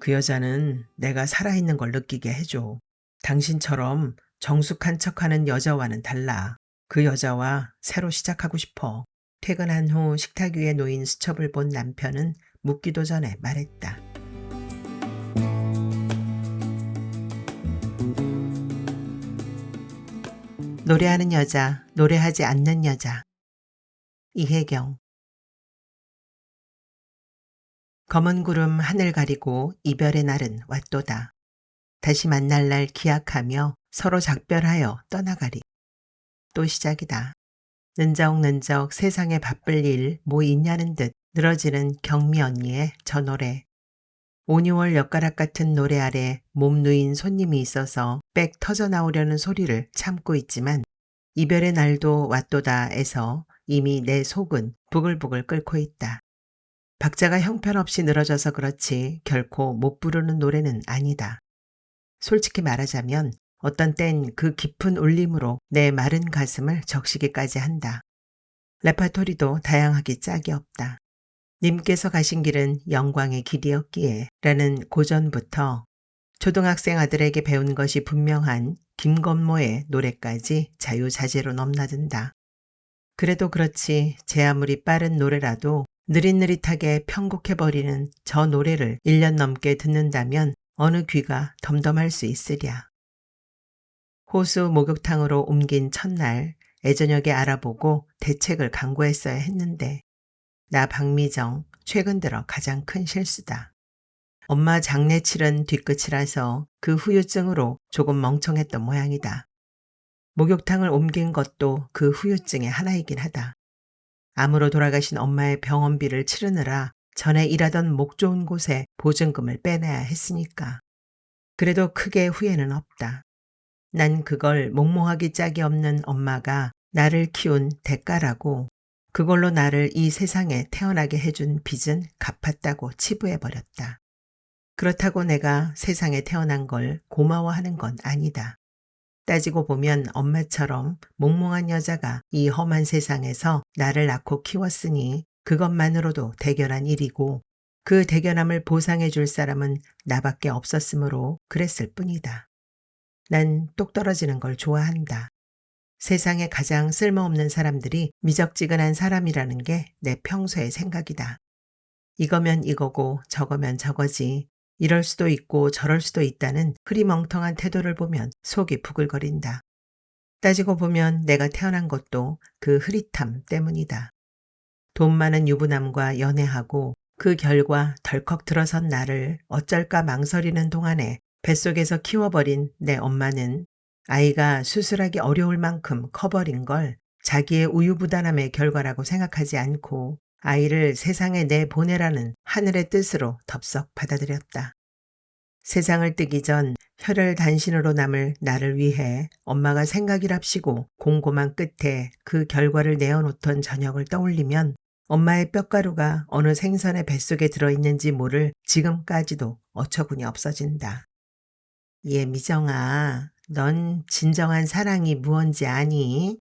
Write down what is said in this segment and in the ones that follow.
그 여자는 내가 살아있는 걸 느끼게 해줘. 당신처럼 정숙한 척하는 여자와는 달라. 그 여자와 새로 시작하고 싶어. 퇴근한 후 식탁 위에 놓인 수첩을 본 남편은 묻기도 전에 말했다. 노래하는 여자, 노래하지 않는 여자. 이혜경. 검은 구름 하늘 가리고 이별의 날은 왔도다. 다시 만날 날 기약하며 서로 작별하여 떠나가리. 또 시작이다. 는적는적 세상에 바쁠 일 뭐 있냐는 듯 늘어지는 경미 언니의 저 노래. 5, 6월 엿가락 같은 노래 아래 몸 누인 손님이 있어서 빽 터져 나오려는 소리를 참고 있지만 이별의 날도 왔도다에서 이미 내 속은 부글부글 끓고 있다. 박자가 형편없이 늘어져서 그렇지 결코 못 부르는 노래는 아니다. 솔직히 말하자면 어떤 땐 그 깊은 울림으로 내 마른 가슴을 적시기까지 한다. 레파토리도 다양하기 짝이 없다. 님께서 가신 길은 영광의 길이었기에 라는 고전부터 초등학생 아들에게 배운 것이 분명한 김건모의 노래까지 자유자재로 넘나든다. 그래도 그렇지 제 아무리 빠른 노래라도 느릿느릿하게 편곡해버리는 저 노래를 1년 넘게 듣는다면 어느 귀가 덤덤할 수 있으랴. 호수 목욕탕으로 옮긴 첫날 애저녁에 알아보고 대책을 강구했어야 했는데 나 박미정 최근 들어 가장 큰 실수다. 엄마 장례 치른 뒤끝이라서 그 후유증으로 조금 멍청했던 모양이다. 목욕탕을 옮긴 것도 그 후유증의 하나이긴 하다. 암으로 돌아가신 엄마의 병원비를 치르느라 전에 일하던 목 좋은 곳에 보증금을 빼내야 했으니까. 그래도 크게 후회는 없다. 난 그걸 몽몽하기 짝이 없는 엄마가 나를 키운 대가라고 그걸로 나를 이 세상에 태어나게 해준 빚은 갚았다고 치부해버렸다. 그렇다고 내가 세상에 태어난 걸 고마워하는 건 아니다. 따지고 보면 엄마처럼 몽몽한 여자가 이 험한 세상에서 나를 낳고 키웠으니 그것만으로도 대견한 일이고 그 대견함을 보상해 줄 사람은 나밖에 없었으므로 그랬을 뿐이다. 난 똑 떨어지는 걸 좋아한다. 세상에 가장 쓸모없는 사람들이 미적지근한 사람이라는 게 내 평소의 생각이다. 이거면 이거고 저거면 저거지. 이럴 수도 있고 저럴 수도 있다는 흐리멍텅한 태도를 보면 속이 부글거린다. 따지고 보면 내가 태어난 것도 그 흐릿함 때문이다. 돈 많은 유부남과 연애하고 그 결과 덜컥 들어선 나를 어쩔까 망설이는 동안에 뱃속에서 키워버린 내 엄마는 아이가 수술하기 어려울 만큼 커버린 걸 자기의 우유부단함의 결과라고 생각하지 않고 아이를 세상에 내보내라는 하늘의 뜻으로 덥석 받아들였다. 세상을 뜨기 전 혈혈단신으로 남을 나를 위해 엄마가 생각이랍시고 곰곰한 끝에 그 결과를 내어놓던 저녁을 떠올리면 엄마의 뼈가루가 어느 생선의 뱃속에 들어있는지 모를 지금까지도 어처구니 없어진다. 예, 미정아, 넌 진정한 사랑이 무언지 아니?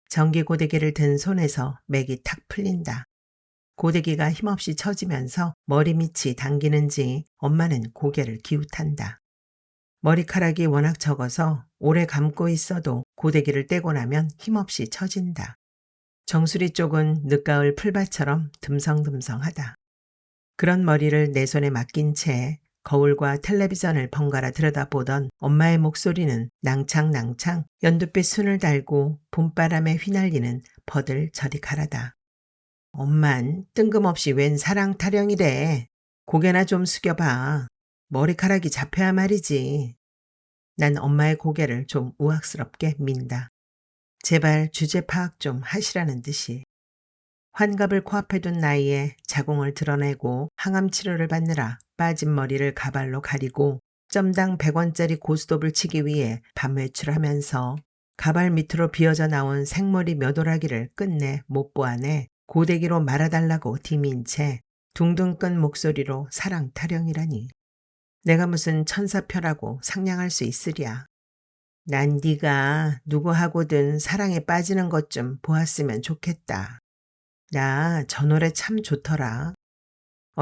전기 고데기를 든 손에서 맥이 탁 풀린다. 고데기가 힘없이 처지면서 머리 밑이 당기는지 엄마는 고개를 기웃한다. 머리카락이 워낙 적어서 오래 감고 있어도 고데기를 떼고 나면 힘없이 처진다. 정수리 쪽은 늦가을 풀밭처럼 듬성듬성하다. 그런 머리를 내 손에 맡긴 채 거울과 텔레비전을 번갈아 들여다보던 엄마의 목소리는 낭창낭창 연두빛 순을 달고 봄바람에 휘날리는 버들저리가라다. 엄만 뜬금없이 웬 사랑 타령이래. 고개나 좀 숙여봐. 머리카락이 잡혀야 말이지. 난 엄마의 고개를 좀 우악스럽게 민다. 제발 주제 파악 좀 하시라는 듯이. 환갑을 코앞에 둔 나이에 자궁을 드러내고 항암 치료를 받느라 빠진 머리를 가발로 가리고 점당 100원짜리 고스톱을 치기 위해 밤 외출하면서 가발 밑으로 비어져 나온 생머리 몇 오라기를 끝내 못 보아내 고데기로 말아달라고 디민 채 둥둥 끈 목소리로 사랑 타령이라니. 내가 무슨 천사표라고 상냥할 수 있으랴. 난 네가 누구하고든 사랑에 빠지는 것 좀 보았으면 좋겠다. 나 저 노래 참 좋더라.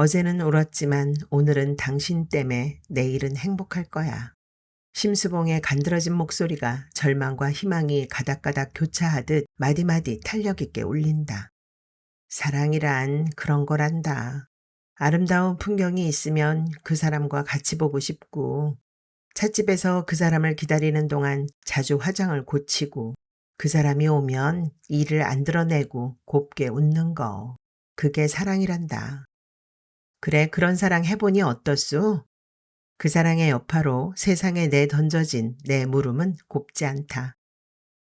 어제는 울었지만 오늘은 당신 때문에 내일은 행복할 거야. 심수봉의 간드러진 목소리가 절망과 희망이 가닥가닥 교차하듯 마디마디 탄력 있게 울린다. 사랑이란 그런 거란다. 아름다운 풍경이 있으면 그 사람과 같이 보고 싶고, 찻집에서 그 사람을 기다리는 동안 자주 화장을 고치고, 그 사람이 오면 이를 안 드러내고 곱게 웃는 거. 그게 사랑이란다. 그래, 그런 사랑 해보니 어떻소? 그 사랑의 여파로 세상에 내던져진 내 물음은 곱지 않다.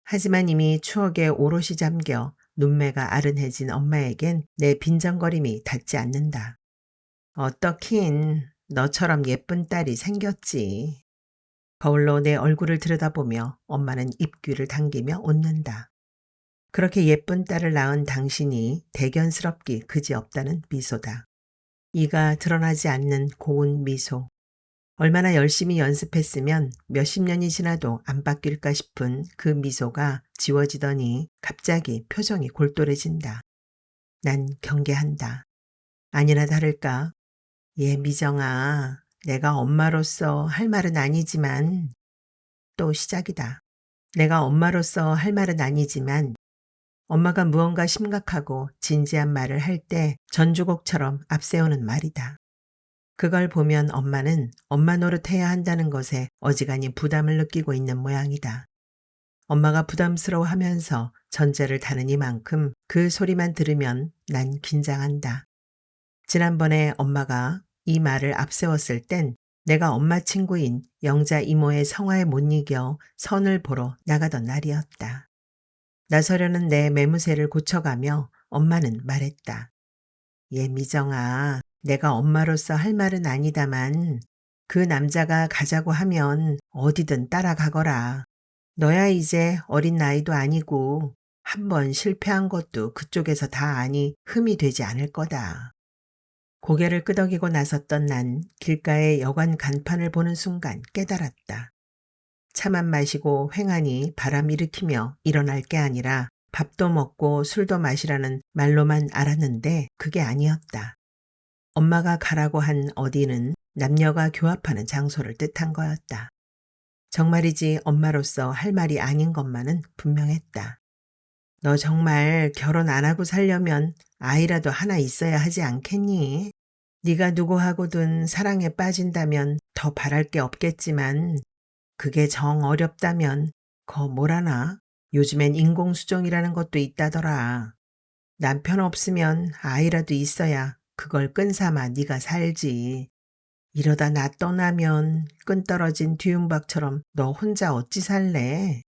하지만 이미 추억에 오롯이 잠겨 눈매가 아른해진 엄마에겐 내 빈정거림이 닿지 않는다. 어떻긴 너처럼 예쁜 딸이 생겼지. 거울로 내 얼굴을 들여다보며 엄마는 입귀를 당기며 웃는다. 그렇게 예쁜 딸을 낳은 당신이 대견스럽기 그지없다는 미소다. 이가 드러나지 않는 고운 미소. 얼마나 열심히 연습했으면 몇십 년이 지나도 안 바뀔까 싶은 그 미소가 지워지더니 갑자기 표정이 골똘해진다. 난 경계한다. 아니나 다를까. 미정아, 내가 엄마로서 할 말은 아니지만, 또 시작이다. 내가 엄마로서 할 말은 아니지만, 엄마가 무언가 심각하고 진지한 말을 할 때 전주곡처럼 앞세우는 말이다. 그걸 보면 엄마는 엄마 노릇해야 한다는 것에 어지간히 부담을 느끼고 있는 모양이다. 엄마가 부담스러워하면서 전제를 다는 이만큼 그 소리만 들으면 난 긴장한다. 지난번에 엄마가 이 말을 앞세웠을 땐 내가 엄마 친구인 영자 이모의 성화에 못 이겨 선을 보러 나가던 날이었다. 나서려는 내 매무새를 고쳐가며 엄마는 말했다. 미정아, 내가 엄마로서 할 말은 아니다만 그 남자가 가자고 하면 어디든 따라가거라. 너야 이제 어린 나이도 아니고 한 번 실패한 것도 그쪽에서 다 아니 흠이 되지 않을 거다. 고개를 끄덕이고 나섰던 난 길가의 여관 간판을 보는 순간 깨달았다. 차만 마시고 횡하니 바람 일으키며 일어날 게 아니라 밥도 먹고 술도 마시라는 말로만 알았는데 그게 아니었다. 엄마가 가라고 한 어디는 남녀가 교합하는 장소를 뜻한 거였다. 정말이지 엄마로서 할 말이 아닌 것만은 분명했다. 너 정말 결혼 안 하고 살려면 아이라도 하나 있어야 하지 않겠니? 네가 누구하고든 사랑에 빠진다면 더 바랄 게 없겠지만 그게 정 어렵다면 뭐라나 요즘엔 인공수정이라는 것도 있다더라. 남편 없으면 아이라도 있어야 그걸 끈삼아 네가 살지. 이러다 나 떠나면 끈 떨어진 뒤움박처럼 너 혼자 어찌 살래?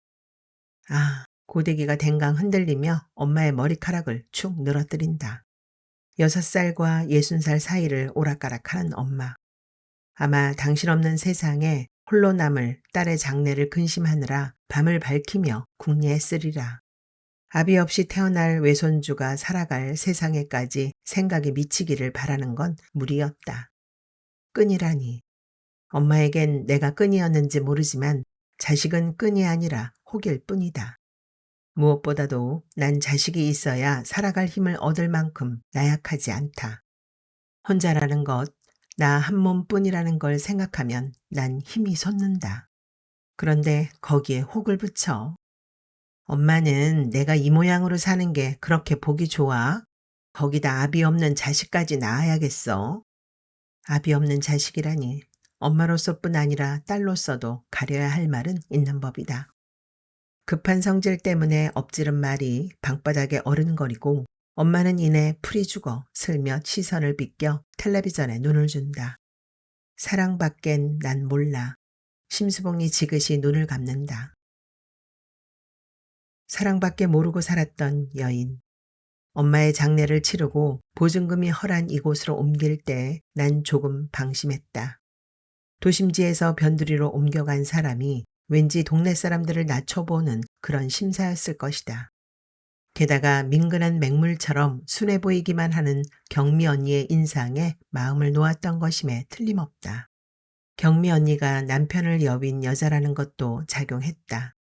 고데기가 댕강 흔들리며 엄마의 머리카락을 축 늘어뜨린다. 6살과 60살 사이를 오락가락하는 엄마. 아마 당신 없는 세상에 홀로 남을 딸의 장래를 근심하느라 밤을 밝히며 궁리했으리라. 아비 없이 태어날 외손주가 살아갈 세상에까지 생각이 미치기를 바라는 건 무리였다. 끈이라니. 엄마에겐 내가 끈이었는지 모르지만 자식은 끈이 아니라 혹일 뿐이다. 무엇보다도 난 자식이 있어야 살아갈 힘을 얻을 만큼 나약하지 않다. 혼자라는 것, 나 한 몸뿐이라는 걸 생각하면 난 힘이 솟는다. 그런데 거기에 혹을 붙여. 엄마는 내가 이 모양으로 사는 게 그렇게 보기 좋아? 거기다 아비 없는 자식까지 낳아야겠어. 아비 없는 자식이라니 엄마로서뿐 아니라 딸로서도 가려야 할 말은 있는 법이다. 급한 성질 때문에 엎지른 말이 방바닥에 어른거리고 엄마는 이내 풀이 죽어 슬며시 시선을 비껴 텔레비전에 눈을 준다. 사랑밖엔 난 몰라. 심수봉이 지그시 눈을 감는다. 사랑밖에 모르고 살았던 여인. 엄마의 장례를 치르고 보증금이 허란 이곳으로 옮길 때 난 조금 방심했다. 도심지에서 변두리로 옮겨간 사람이 왠지 동네 사람들을 낮춰보는 그런 심사였을 것이다. 게다가 민근한 맹물처럼 순해 보이기만 하는 경미 언니의 인상에 마음을 놓았던 것임에 틀림없다. 경미 언니가 남편을 여윈 여자라는 것도 작용했다.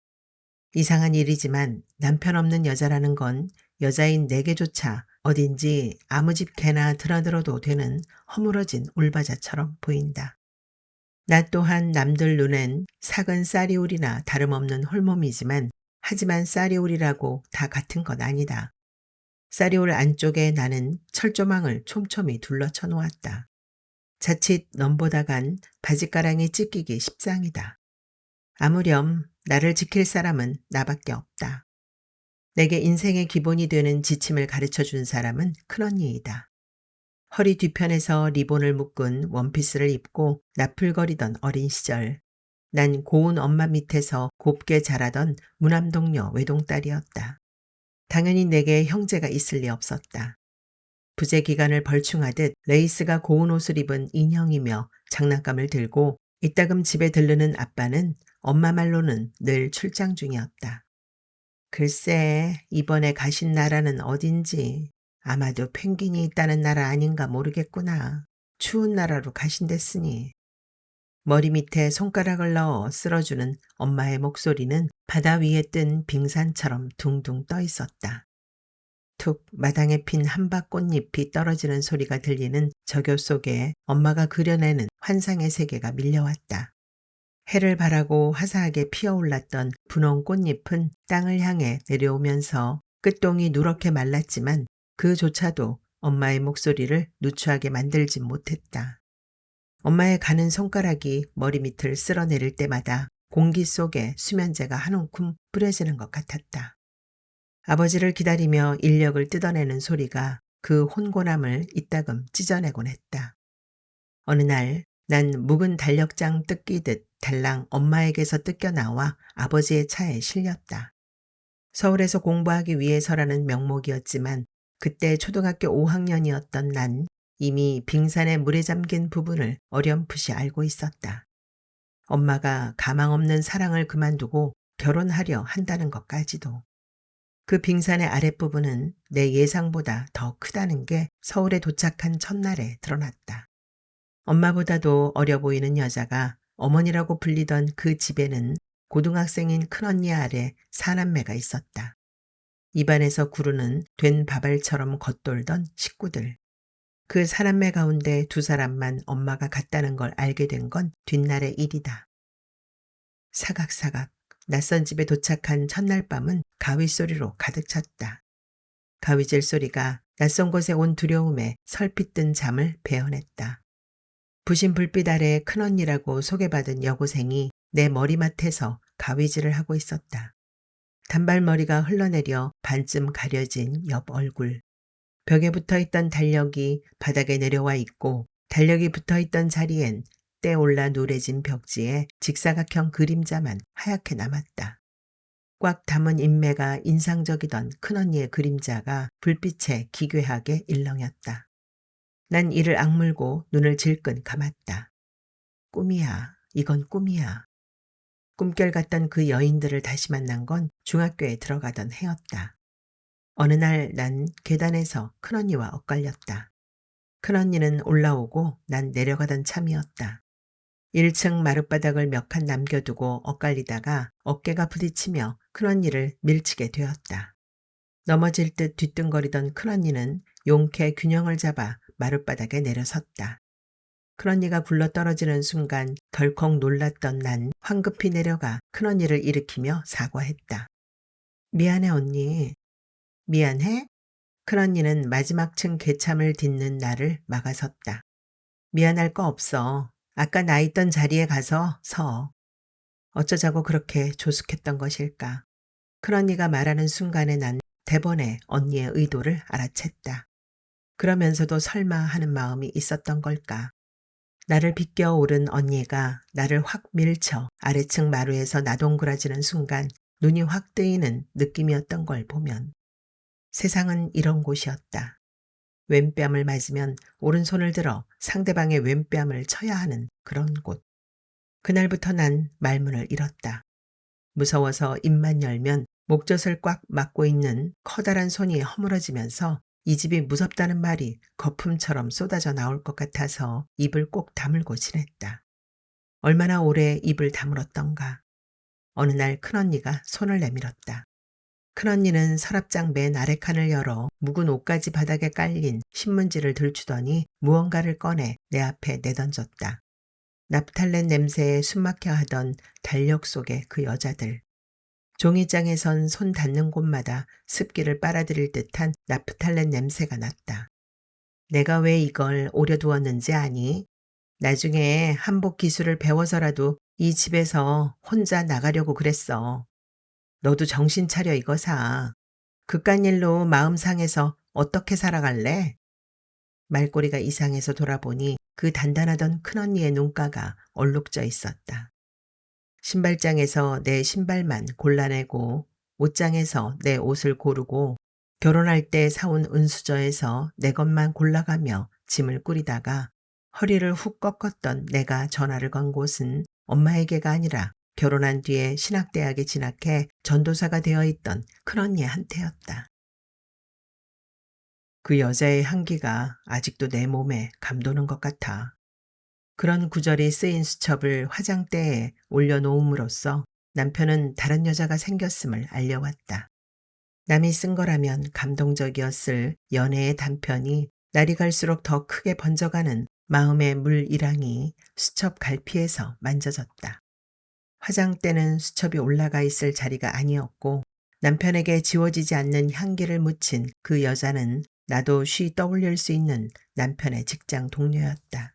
이상한 일이지만 남편 없는 여자라는 건 여자인 내게조차 어딘지 아무 집 개나 드나들어도 되는 허물어진 울바자처럼 보인다. 나 또한 남들 눈엔 삭은 쌀이울이나 다름없는 홀몸이지만 하지만 쌀이울이라고 다 같은 건 아니다. 쌀이울 안쪽에 나는 철조망을 촘촘히 둘러쳐 놓았다. 자칫 넘보다간 바짓가랑이 찢기기 십상이다. 아무렴 나를 지킬 사람은 나밖에 없다. 내게 인생의 기본이 되는 지침을 가르쳐 준 사람은 큰언니이다. 허리 뒤편에서 리본을 묶은 원피스를 입고 나풀거리던 어린 시절, 난 고운 엄마 밑에서 곱게 자라던 무남동녀 외동딸이었다. 당연히 내게 형제가 있을 리 없었다. 부재 기간을 벌충하듯 레이스가 고운 옷을 입은 인형이며 장난감을 들고 이따금 집에 들르는 아빠는 엄마 말로는 늘 출장 중이었다. 글쎄 이번에 가신 나라는 어딘지 아마도 펭귄이 있다는 나라 아닌가 모르겠구나. 추운 나라로 가신댔으니. 머리 밑에 손가락을 넣어 쓸어주는 엄마의 목소리는 바다 위에 뜬 빙산처럼 둥둥 떠 있었다. 툭 마당에 핀 한박 꽃잎이 떨어지는 소리가 들리는 저교 속에 엄마가 그려내는 환상의 세계가 밀려왔다. 해를 바라고 화사하게 피어올랐던 분홍 꽃잎은 땅을 향해 내려오면서 끝동이 누렇게 말랐지만 그조차도 엄마의 목소리를 누추하게 만들진 못했다. 엄마의 가는 손가락이 머리 밑을 쓸어내릴 때마다 공기 속에 수면제가 한 움큼 뿌려지는 것 같았다. 아버지를 기다리며 인력을 뜯어내는 소리가 그 혼곤함을 이따금 찢어내곤 했다. 어느 날 난 묵은 달력장 뜯기듯 달랑 엄마에게서 뜯겨나와 아버지의 차에 실렸다. 서울에서 공부하기 위해서라는 명목이었지만 그때 초등학교 5학년이었던 난 이미 빙산에 물에 잠긴 부분을 어렴풋이 알고 있었다. 엄마가 가망 없는 사랑을 그만두고 결혼하려 한다는 것까지도. 그 빙산의 아랫부분은 내 예상보다 더 크다는 게 서울에 도착한 첫날에 드러났다. 엄마보다도 어려 보이는 여자가 어머니라고 불리던 그 집에는 고등학생인 큰언니 아래 사남매가 있었다. 입안에서 구르는 된 밥알처럼 겉돌던 식구들. 그 사남매 가운데 두 사람만 엄마가 같다는 걸 알게 된 건 뒷날의 일이다. 사각사각 낯선 집에 도착한 첫날 밤은 가위 소리로 가득 찼다. 가위질 소리가 낯선 곳에 온 두려움에 설핏 든 잠을 베어냈다. 부신 불빛 아래 큰언니라고 소개받은 여고생이 내 머리맡에서 가위질을 하고 있었다. 단발머리가 흘러내려 반쯤 가려진 옆 얼굴. 벽에 붙어있던 달력이 바닥에 내려와 있고 달력이 붙어있던 자리엔 때 올라 노래진 벽지에 직사각형 그림자만 하얗게 남았다. 꽉 담은 인매가 인상적이던 큰언니의 그림자가 불빛에 기괴하게 일렁였다. 난 이를 악물고 눈을 질끈 감았다. 꿈이야. 이건 꿈이야. 꿈결 같던 그 여인들을 다시 만난 건 중학교에 들어가던 해였다. 어느 날 난 계단에서 큰언니와 엇갈렸다. 큰언니는 올라오고 난 내려가던 참이었다. 1층 마룻바닥을 몇 칸 남겨두고 엇갈리다가 어깨가 부딪히며 큰언니를 밀치게 되었다. 넘어질 듯 뒤뚱거리던 큰언니는 용케 균형을 잡아 마룻바닥에 내려섰다. 큰언니가 굴러떨어지는 순간 덜컥 놀랐던 난 황급히 내려가 큰언니를 일으키며 사과했다. 미안해 언니. 미안해? 큰언니는 마지막 층 개참을 딛는 나를 막아섰다. 미안할 거 없어. 아까 나 있던 자리에 가서 서. 어쩌자고 그렇게 조숙했던 것일까. 큰언니가 말하는 순간에 난 대번에 언니의 의도를 알아챘다. 그러면서도 설마 하는 마음이 있었던 걸까. 나를 비껴오른 언니가 나를 확 밀쳐 아래층 마루에서 나동그라지는 순간 눈이 확 뜨이는 느낌이었던 걸 보면 세상은 이런 곳이었다. 왼뺨을 맞으면 오른손을 들어 상대방의 왼뺨을 쳐야 하는 그런 곳. 그날부터 난 말문을 잃었다. 무서워서 입만 열면 목젖을 꽉 막고 있는 커다란 손이 허물어지면서 이 집이 무섭다는 말이 거품처럼 쏟아져 나올 것 같아서 입을 꼭 다물고 지냈다. 얼마나 오래 입을 다물었던가. 어느 날 큰언니가 손을 내밀었다. 큰언니는 서랍장 맨 아래 칸을 열어 묵은 옷가지 바닥에 깔린 신문지를 들추더니 무언가를 꺼내 내 앞에 내던졌다. 나프탈렌 냄새에 숨막혀 하던 달력 속의 그 여자들. 종이장에선 손 닿는 곳마다 습기를 빨아들일 듯한 나프탈렌 냄새가 났다. 내가 왜 이걸 오려두었는지 아니? 나중에 한복 기술을 배워서라도 이 집에서 혼자 나가려고 그랬어. 너도 정신 차려 이거사. 그깟 일로 마음 상해서 어떻게 살아갈래? 말꼬리가 이상해서 돌아보니 그 단단하던 큰언니의 눈가가 얼룩져 있었다. 신발장에서 내 신발만 골라내고 옷장에서 내 옷을 고르고 결혼할 때 사온 은수저에서 내 것만 골라가며 짐을 꾸리다가 허리를 훅 꺾었던 내가 전화를 건 곳은 엄마에게가 아니라 결혼한 뒤에 신학대학에 진학해 전도사가 되어 있던 큰언니한테였다. 그 여자의 향기가 아직도 내 몸에 감도는 것 같아. 그런 구절이 쓰인 수첩을 화장대에 올려놓음으로써 남편은 다른 여자가 생겼음을 알려왔다. 남이 쓴 거라면 감동적이었을 연애의 단편이 날이 갈수록 더 크게 번져가는 마음의 물이랑이 수첩 갈피에서 만져졌다. 화장대는 수첩이 올라가 있을 자리가 아니었고 남편에게 지워지지 않는 향기를 묻힌 그 여자는 나도 쉬 떠올릴 수 있는 남편의 직장 동료였다.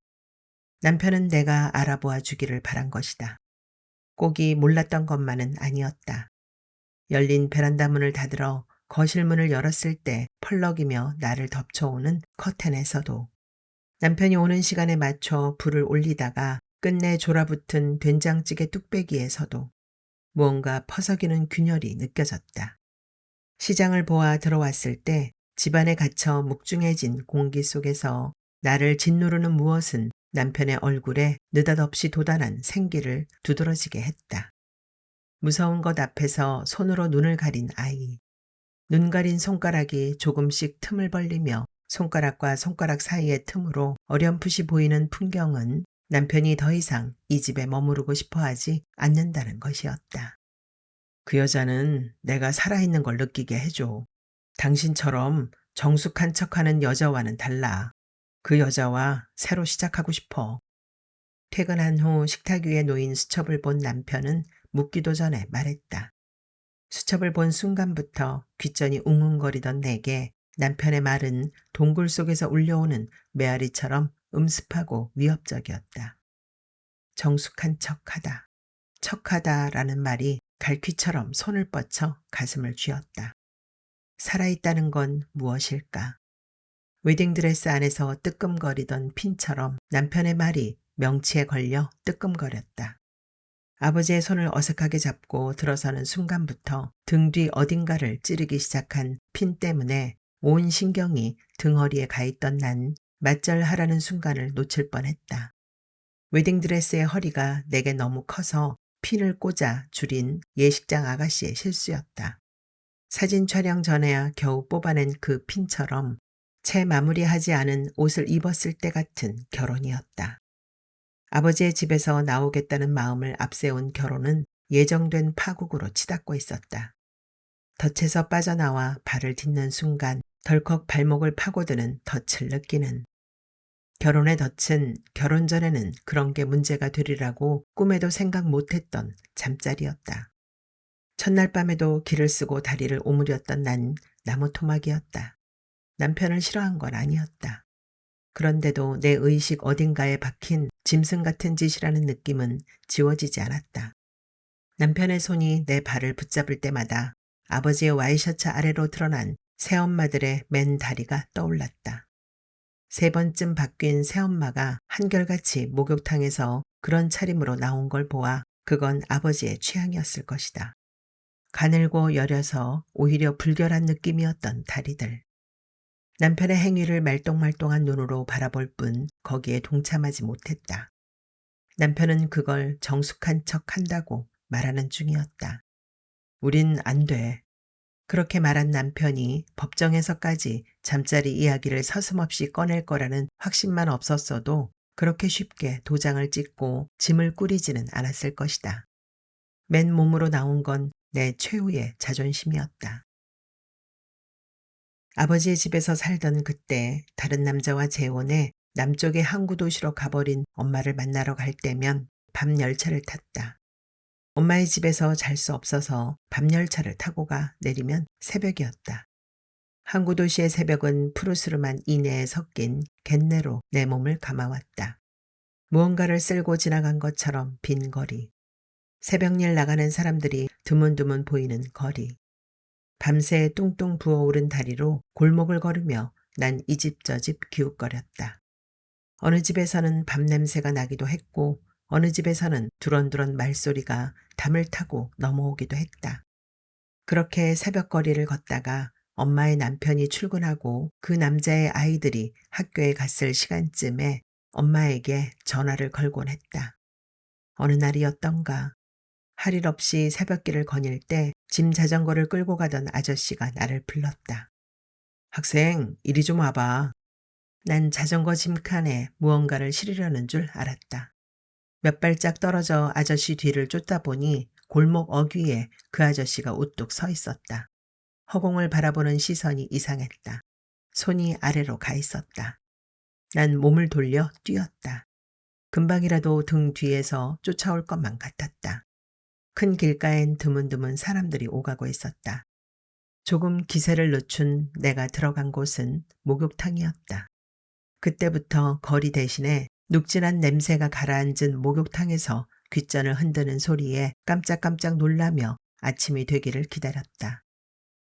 남편은 내가 알아보아 주기를 바란 것이다. 꼭이 몰랐던 것만은 아니었다. 열린 베란다 문을 닫으러 거실 문을 열었을 때 펄럭이며 나를 덮쳐오는 커튼에서도 남편이 오는 시간에 맞춰 불을 올리다가 끝내 졸아붙은 된장찌개 뚝배기에서도 무언가 퍼석이는 균열이 느껴졌다. 시장을 보아 들어왔을 때 집안에 갇혀 묵중해진 공기 속에서 나를 짓누르는 무엇은 남편의 얼굴에 느닷없이 돋아난 생기를 두드러지게 했다. 무서운 것 앞에서 손으로 눈을 가린 아이. 눈 가린 손가락이 조금씩 틈을 벌리며 손가락과 손가락 사이의 틈으로 어렴풋이 보이는 풍경은 남편이 더 이상 이 집에 머무르고 싶어 하지 않는다는 것이었다. 그 여자는 내가 살아있는 걸 느끼게 해줘. 당신처럼 정숙한 척하는 여자와는 달라. 그 여자와 새로 시작하고 싶어. 퇴근한 후 식탁 위에 놓인 수첩을 본 남편은 묻기도 전에 말했다. 수첩을 본 순간부터 귓전이 웅웅거리던 내게 남편의 말은 동굴 속에서 울려오는 메아리처럼 음습하고 위협적이었다. 정숙한 척하다. 척하다라는 말이 갈퀴처럼 손을 뻗쳐 가슴을 쥐었다. 살아있다는 건 무엇일까? 웨딩드레스 안에서 뜨끔거리던 핀처럼 남편의 말이 명치에 걸려 뜨끔거렸다. 아버지의 손을 어색하게 잡고 들어서는 순간부터 등 뒤 어딘가를 찌르기 시작한 핀 때문에 온 신경이 등허리에 가 있던 난 맞절하라는 순간을 놓칠 뻔했다. 웨딩드레스의 허리가 내게 너무 커서 핀을 꽂아 줄인 예식장 아가씨의 실수였다. 사진 촬영 전에야 겨우 뽑아낸 그 핀처럼 채 마무리하지 않은 옷을 입었을 때 같은 결혼이었다. 아버지의 집에서 나오겠다는 마음을 앞세운 결혼은 예정된 파국으로 치닫고 있었다. 덫에서 빠져나와 발을 딛는 순간 덜컥 발목을 파고드는 덫을 느끼는. 결혼의 덫은 결혼 전에는 그런 게 문제가 되리라고 꿈에도 생각 못했던 잠자리였다. 첫날 밤에도 기를 쓰고 다리를 오므렸던 난 나무 토막이었다. 남편을 싫어한 건 아니었다. 그런데도 내 의식 어딘가에 박힌 짐승 같은 짓이라는 느낌은 지워지지 않았다. 남편의 손이 내 발을 붙잡을 때마다 아버지의 와이셔츠 아래로 드러난 새엄마들의 맨 다리가 떠올랐다. 3번쯤 바뀐 새엄마가 한결같이 목욕탕에서 그런 차림으로 나온 걸 보아 그건 아버지의 취향이었을 것이다. 가늘고 여려서 오히려 불결한 느낌이었던 다리들. 남편의 행위를 말똥말똥한 눈으로 바라볼 뿐 거기에 동참하지 못했다. 남편은 그걸 정숙한 척 한다고 말하는 중이었다. 우린 안 돼. 그렇게 말한 남편이 법정에서까지 잠자리 이야기를 서슴없이 꺼낼 거라는 확신만 없었어도 그렇게 쉽게 도장을 찍고 짐을 꾸리지는 않았을 것이다. 맨몸으로 나온 건 내 최후의 자존심이었다. 아버지의 집에서 살던 그때 다른 남자와 재혼해 남쪽의 항구 도시로 가버린 엄마를 만나러 갈 때면 밤 열차를 탔다. 엄마의 집에서 잘 수 없어서 밤 열차를 타고 가 내리면 새벽이었다. 항구 도시의 새벽은 푸르스름한 인해에 섞인 갯내로 내 몸을 감아왔다. 무언가를 쓸고 지나간 것처럼 빈 거리. 새벽일 나가는 사람들이 드문드문 보이는 거리. 밤새 뚱뚱 부어오른 다리로 골목을 걸으며 난 이 집 저 집 기웃거렸다. 어느 집에서는 밤 냄새가 나기도 했고 어느 집에서는 두런두런 말소리가 담을 타고 넘어오기도 했다. 그렇게 새벽거리를 걷다가 엄마의 남편이 출근하고 그 남자의 아이들이 학교에 갔을 시간쯤에 엄마에게 전화를 걸곤 했다. 어느 날이었던가 할 일 없이 새벽길을 거닐 때 짐 자전거를 끌고 가던 아저씨가 나를 불렀다. 학생, 이리 좀 와봐. 난 자전거 짐칸에 무언가를 실으려는 줄 알았다. 몇 발짝 떨어져 아저씨 뒤를 쫓다 보니 골목 어귀에 그 아저씨가 우뚝 서 있었다. 허공을 바라보는 시선이 이상했다. 손이 아래로 가 있었다. 난 몸을 돌려 뛰었다. 금방이라도 등 뒤에서 쫓아올 것만 같았다. 큰 길가엔 드문드문 사람들이 오가고 있었다. 조금 기세를 늦춘 내가 들어간 곳은 목욕탕이었다. 그때부터 거리 대신에 눅진한 냄새가 가라앉은 목욕탕에서 귓전을 흔드는 소리에 깜짝깜짝 놀라며 아침이 되기를 기다렸다.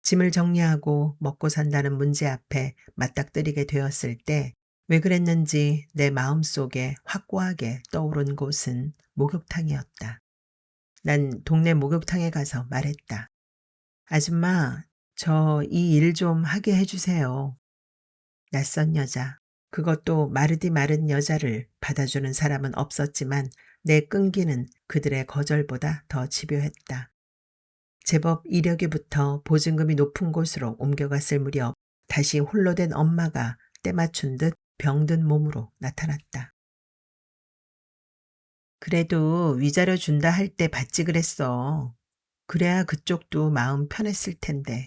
짐을 정리하고 먹고 산다는 문제 앞에 맞닥뜨리게 되었을 때 왜 그랬는지 내 마음속에 확고하게 떠오른 곳은 목욕탕이었다. 난 동네 목욕탕에 가서 말했다. 아줌마, 저 이 일 좀 하게 해주세요. 낯선 여자, 그것도 마르디 마른 여자를 받아주는 사람은 없었지만 내 끈기는 그들의 거절보다 더 집요했다. 제법 이력이 붙어 보증금이 높은 곳으로 옮겨갔을 무렵 다시 홀로 된 엄마가 때맞춘 듯 병든 몸으로 나타났다. 그래도 위자료 준다 할 때 받지 그랬어. 그래야 그쪽도 마음 편했을 텐데.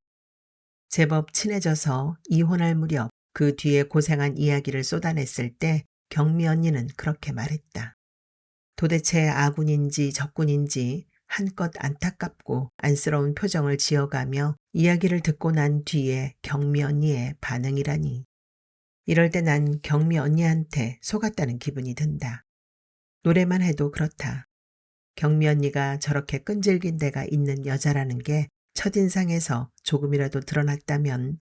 제법 친해져서 이혼할 무렵 그 뒤에 고생한 이야기를 쏟아냈을 때 경미 언니는 그렇게 말했다. 도대체 아군인지 적군인지 한껏 안타깝고 안쓰러운 표정을 지어가며 이야기를 듣고 난 뒤에 경미 언니의 반응이라니. 이럴 때 난 경미 언니한테 속았다는 기분이 든다. 노래만 해도 그렇다. 경미 언니가 저렇게 끈질긴 데가 있는 여자라는 게 첫인상에서 조금이라도 드러났다면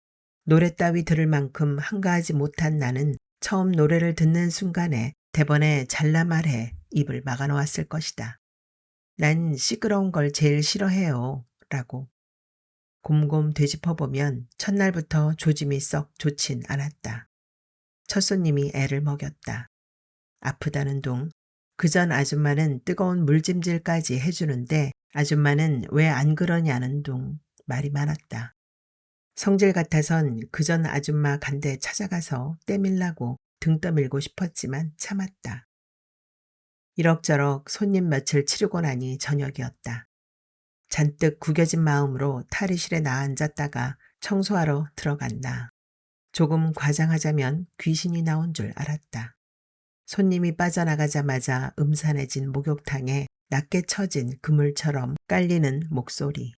노래 따위 들을 만큼 한가하지 못한 나는 처음 노래를 듣는 순간에 대번에 잘라 말해 입을 막아놓았을 것이다. 난 시끄러운 걸 제일 싫어해요. 라고. 곰곰 되짚어보면 첫날부터 조짐이 썩 좋진 않았다. 첫 손님이 애를 먹였다. 아프다는 둥. 그전 아줌마는 뜨거운 물찜질까지 해주는데 아줌마는 왜 안 그러냐는 둥. 말이 많았다. 성질 같아선 그전 아줌마 간대 찾아가서 떼밀라고 등 떠밀고 싶었지만 참았다. 이럭저럭 손님 며칠 치르고 나니 저녁이었다. 잔뜩 구겨진 마음으로 탈의실에 나앉았다가 청소하러 들어갔나. 조금 과장하자면 귀신이 나온 줄 알았다. 손님이 빠져나가자마자 음산해진 목욕탕에 낮게 처진 그물처럼 깔리는 목소리.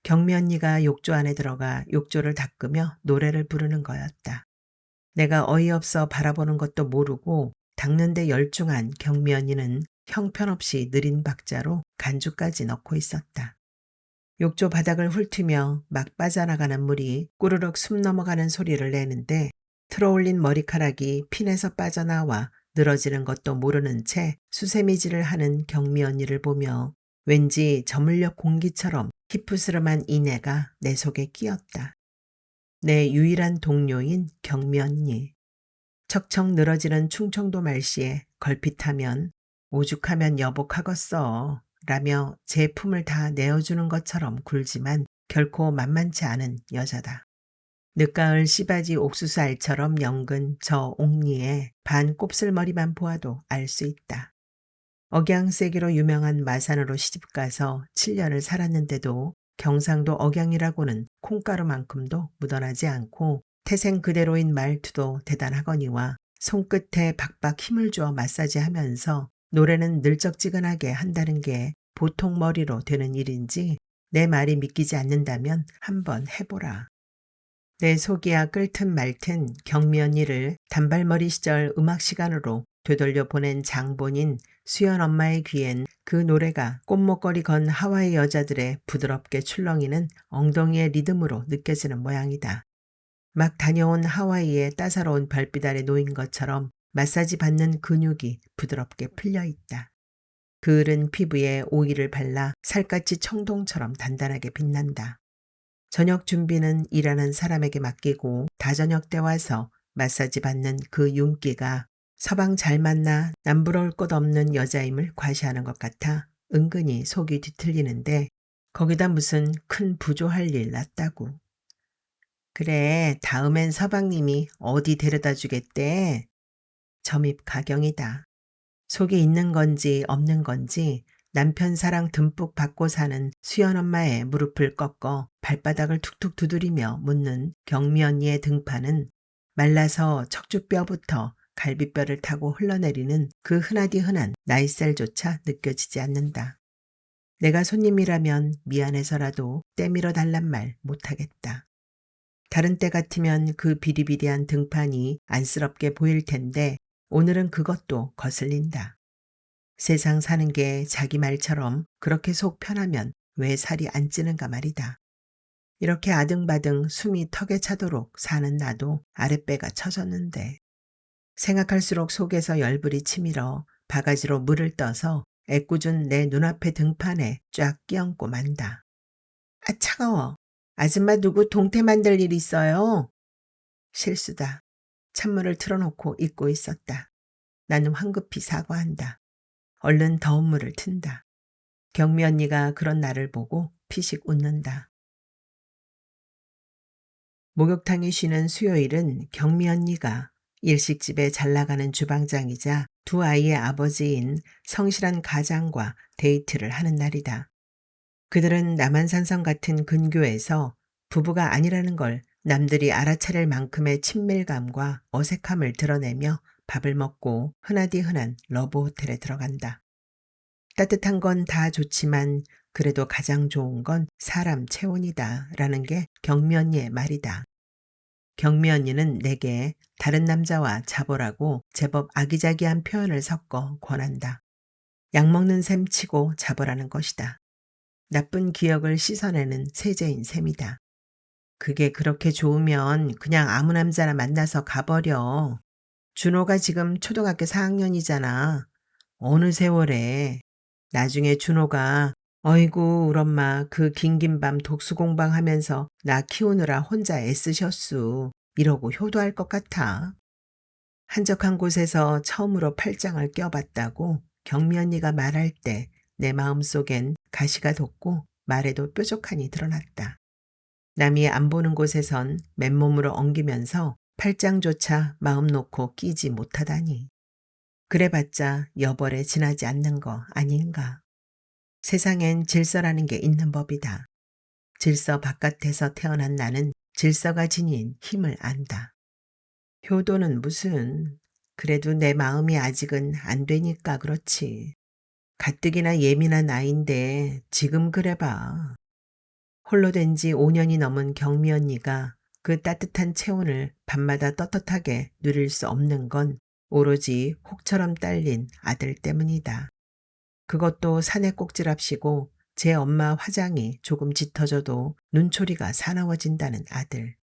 경미 언니가 욕조 안에 들어가 욕조를 닦으며 노래를 부르는 거였다. 내가 어이없어 바라보는 것도 모르고 닦는데 열중한 경미 언니는 형편없이 느린 박자로 간주까지 넣고 있었다. 욕조 바닥을 훑으며 막 빠져나가는 물이 꾸르륵 숨 넘어가는 소리를 내는데 틀어올린 머리카락이 핀에서 빠져나와 늘어지는 것도 모르는 채 수세미질을 하는 경미 언니를 보며 왠지 저물녘 공기처럼 희푸스름한 인애가 내 속에 끼었다. 내 유일한 동료인 경미 언니. 척척 늘어지는 충청도 말씨에 걸핏하면 오죽하면 여복하겠어 라며 제 품을 다 내어주는 것처럼 굴지만 결코 만만치 않은 여자다. 늦가을 씨바지 옥수수 알처럼 연근 저 옥리에 반 곱슬머리만 보아도 알 수 있다. 억양세기로 유명한 마산으로 시집가서 7년을 살았는데도 경상도 억양이라고는 콩가루만큼도 묻어나지 않고 태생 그대로인 말투도 대단하거니와 손끝에 박박 힘을 주어 마사지하면서 노래는 늘적지근하게 한다는 게 보통 머리로 되는 일인지 내 말이 믿기지 않는다면 한번 해보라. 내 속이야 끓든 말든 경미 언니를 단발머리 시절 음악 시간으로 되돌려 보낸 장본인 수연 엄마의 귀엔 그 노래가 꽃목걸이 건 하와이 여자들의 부드럽게 출렁이는 엉덩이의 리듬으로 느껴지는 모양이다. 막 다녀온 하와이의 따사로운 별빛 아래 놓인 것처럼 마사지 받는 근육이 부드럽게 풀려 있다. 그을은 피부에 오일을 발라 살갗이 청동처럼 단단하게 빛난다. 저녁 준비는 일하는 사람에게 맡기고 다저녁 때 와서 마사지 받는 그 윤기가 서방 잘 만나 남부러울 것 없는 여자임을 과시하는 것 같아 은근히 속이 뒤틀리는데 거기다 무슨 큰 부조할 일 났다고. 그래, 다음엔 서방님이 어디 데려다 주겠대. 점입 가경이다. 속에 있는 건지 없는 건지 남편 사랑 듬뿍 받고 사는 수연 엄마의 무릎을 꺾어 발바닥을 툭툭 두드리며 묻는 경미 언니의 등판은 말라서 척추뼈부터 갈비뼈를 타고 흘러내리는 그 흔하디 흔한 나이살조차 느껴지지 않는다. 내가 손님이라면 미안해서라도 때밀어 달란 말 못하겠다. 다른 때 같으면 그 비리비리한 등판이 안쓰럽게 보일 텐데 오늘은 그것도 거슬린다. 세상 사는 게 자기 말처럼 그렇게 속 편하면 왜 살이 안 찌는가 말이다. 이렇게 아등바등 숨이 턱에 차도록 사는 나도 아랫배가 처졌는데 생각할수록 속에서 열불이 치밀어 바가지로 물을 떠서 애꿎은 내 눈앞의 등판에 쫙 끼얹고 만다. 아 차가워. 아줌마 누구 동태 만들 일 있어요? 실수다. 찬물을 틀어놓고 잊고 있었다. 나는 황급히 사과한다. 얼른 더운 물을 튼다. 경미 언니가 그런 나를 보고 피식 웃는다. 목욕탕이 쉬는 수요일은 경미 언니가 일식집에 잘 나가는 주방장이자 두 아이의 아버지인 성실한 가장과 데이트를 하는 날이다. 그들은 남한산성 같은 근교에서 부부가 아니라는 걸 남들이 알아차릴 만큼의 친밀감과 어색함을 드러내며 밥을 먹고 흔하디 흔한 러브 호텔에 들어간다. 따뜻한 건 다 좋지만 그래도 가장 좋은 건 사람 체온이다 라는 게 경미 언니의 말이다. 경미 언니는 내게 다른 남자와 자보라고 제법 아기자기한 표현을 섞어 권한다. 약 먹는 셈 치고 자보라는 것이다. 나쁜 기억을 씻어내는 세제인 셈이다. 그게 그렇게 좋으면 그냥 아무 남자나 만나서 가버려. 준호가 지금 초등학교 4학년이잖아. 어느 세월에. 나중에 준호가 어이구 울 엄마 그 긴긴 밤 독수 공방하면서 나 키우느라 혼자 애쓰셨수. 이러고 효도할 것 같아. 한적한 곳에서 처음으로 팔짱을 껴봤다고 경미 언니가 말할 때 내 마음속엔 가시가 돋고 말에도 뾰족하니 드러났다. 남이 안 보는 곳에선 맨몸으로 엉기면서 팔짱조차 마음 놓고 끼지 못하다니. 그래봤자 여벌에 지나지 않는 거 아닌가. 세상엔 질서라는 게 있는 법이다. 질서 바깥에서 태어난 나는 질서가 지닌 힘을 안다. 효도는 무슨. 그래도 내 마음이 아직은 안 되니까 그렇지. 가뜩이나 예민한 나이인데 지금 그래봐. 홀로 된 지 5년이 넘은 경미 언니가 그 따뜻한 체온을 밤마다 떳떳하게 누릴 수 없는 건 오로지 혹처럼 딸린 아들 때문이다. 그것도 산에 꼭지랍시고 제 엄마 화장이 조금 짙어져도 눈초리가 사나워진다는 아들.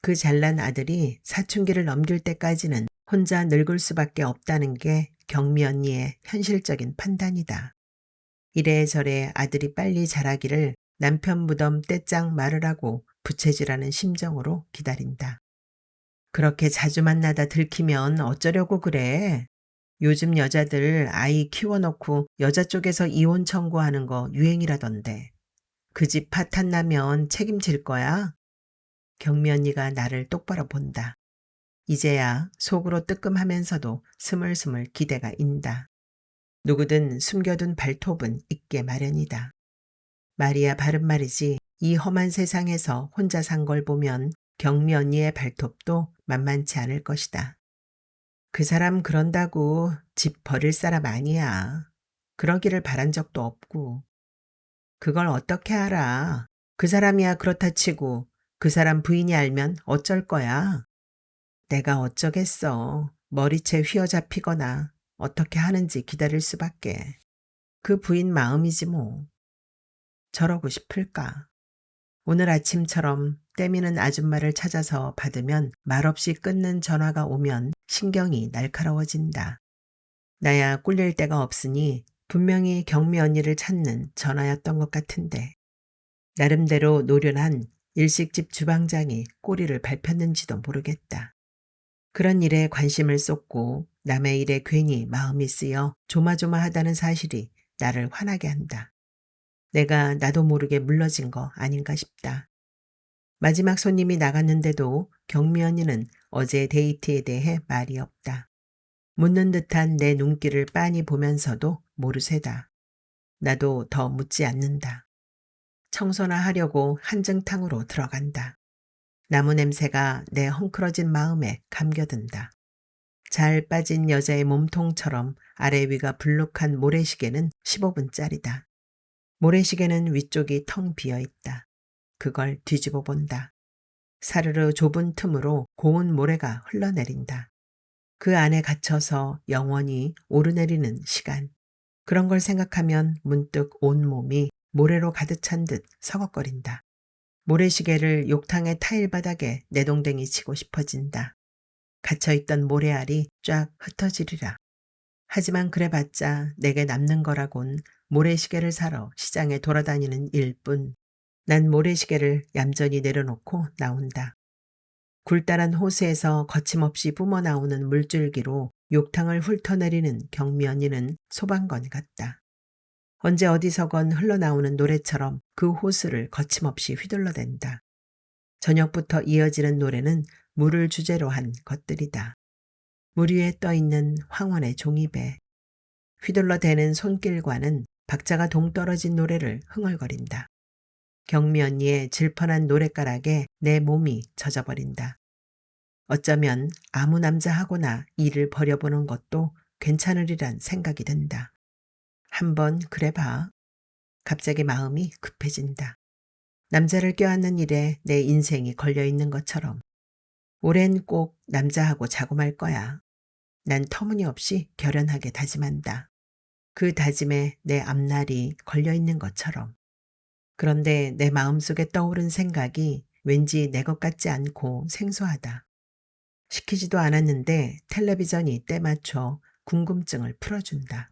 그 잘난 아들이 사춘기를 넘길 때까지는 혼자 늙을 수밖에 없다는 게 경미 언니의 현실적인 판단이다. 이래저래 아들이 빨리 자라기를 남편 무덤 떼짱 마르라고 부채질하는 심정으로 기다린다. 그렇게 자주 만나다 들키면 어쩌려고 그래? 요즘 여자들 아이 키워놓고 여자 쪽에서 이혼 청구하는 거 유행이라던데. 그 집 파탄 나면 책임질 거야? 경미 언니가 나를 똑바로 본다. 이제야 속으로 뜨끔하면서도 스물스물 기대가 인다. 누구든 숨겨둔 발톱은 있게 마련이다. 말이야 바른 말이지. 이 험한 세상에서 혼자 산 걸 보면 경미 언니의 발톱도 만만치 않을 것이다. 그 사람 그런다고 집 버릴 사람 아니야. 그러기를 바란 적도 없고. 그걸 어떻게 알아? 그 사람이야 그렇다 치고 그 사람 부인이 알면 어쩔 거야? 내가 어쩌겠어. 머리채 휘어잡히거나 어떻게 하는지 기다릴 수밖에. 그 부인 마음이지 뭐. 저러고 싶을까? 오늘 아침처럼 때미는 아줌마를 찾아서 받으면 말없이 끊는 전화가 오면 신경이 날카로워진다. 나야 꿀릴 데가 없으니 분명히 경미 언니를 찾는 전화였던 것 같은데 나름대로 노련한 일식집 주방장이 꼬리를 밟혔는지도 모르겠다. 그런 일에 관심을 쏟고 남의 일에 괜히 마음이 쓰여 조마조마하다는 사실이 나를 화나게 한다. 내가 나도 모르게 물러진 거 아닌가 싶다. 마지막 손님이 나갔는데도 경미 언니는 어제 데이트에 대해 말이 없다. 묻는 듯한 내 눈길을 빤히 보면서도 모르쇠다. 나도 더 묻지 않는다. 청소나 하려고 한정탕으로 들어간다. 나무 냄새가 내 헝클어진 마음에 감겨든다. 잘 빠진 여자의 몸통처럼 아래 위가 불룩한 모래시계는 15분짜리다. 모래시계는 위쪽이 텅 비어있다. 그걸 뒤집어 본다. 사르르 좁은 틈으로 고운 모래가 흘러내린다. 그 안에 갇혀서 영원히 오르내리는 시간. 그런 걸 생각하면 문득 온몸이 모래로 가득 찬 듯 서걱거린다. 모래시계를 욕탕의 타일 바닥에 내동댕이 치고 싶어진다. 갇혀있던 모래알이 쫙 흩어지리라. 하지만 그래봤자 내게 남는 거라곤 모래시계를 사러 시장에 돌아다니는 일뿐. 난 모래시계를 얌전히 내려놓고 나온다. 굴다란 호수에서 거침없이 뿜어나오는 물줄기로 욕탕을 훑어내리는 경미 언니는 소방관 같다. 언제 어디서건 흘러나오는 노래처럼 그 호수를 거침없이 휘둘러댄다. 저녁부터 이어지는 노래는 물을 주제로 한 것들이다. 물 위에 떠있는 황혼의 종이배. 휘둘러대는 손길과는 박자가 동떨어진 노래를 흥얼거린다. 경미 언니의 질펀한 노랫가락에 내 몸이 젖어버린다. 어쩌면 아무 남자하고나 일을 벌여보는 것도 괜찮으리란 생각이 든다. 한번 그래봐. 갑자기 마음이 급해진다. 남자를 껴안는 일에 내 인생이 걸려있는 것처럼. 올해는 꼭 남자하고 자고 말 거야. 난 터무니없이 결연하게 다짐한다. 그 다짐에 내 앞날이 걸려있는 것처럼. 그런데 내 마음속에 떠오른 생각이 왠지 내 것 같지 않고 생소하다. 시키지도 않았는데 텔레비전이 때맞춰 궁금증을 풀어준다.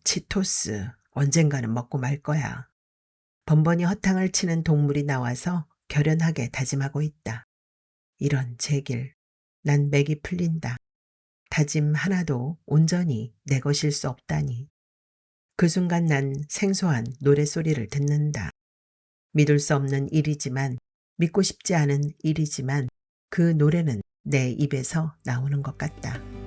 치토스. 언젠가는 먹고 말 거야. 번번이 허탕을 치는 동물이 나와서 결연하게 다짐하고 있다. 이런 제길. 난 맥이 풀린다. 다짐 하나도 온전히 내 것일 수 없다니. 그 순간 난 생소한 노랫소리를 듣는다. 믿을 수 없는 일이지만, 믿고 싶지 않은 일이지만 그 노래는 내 입에서 나오는 것 같다.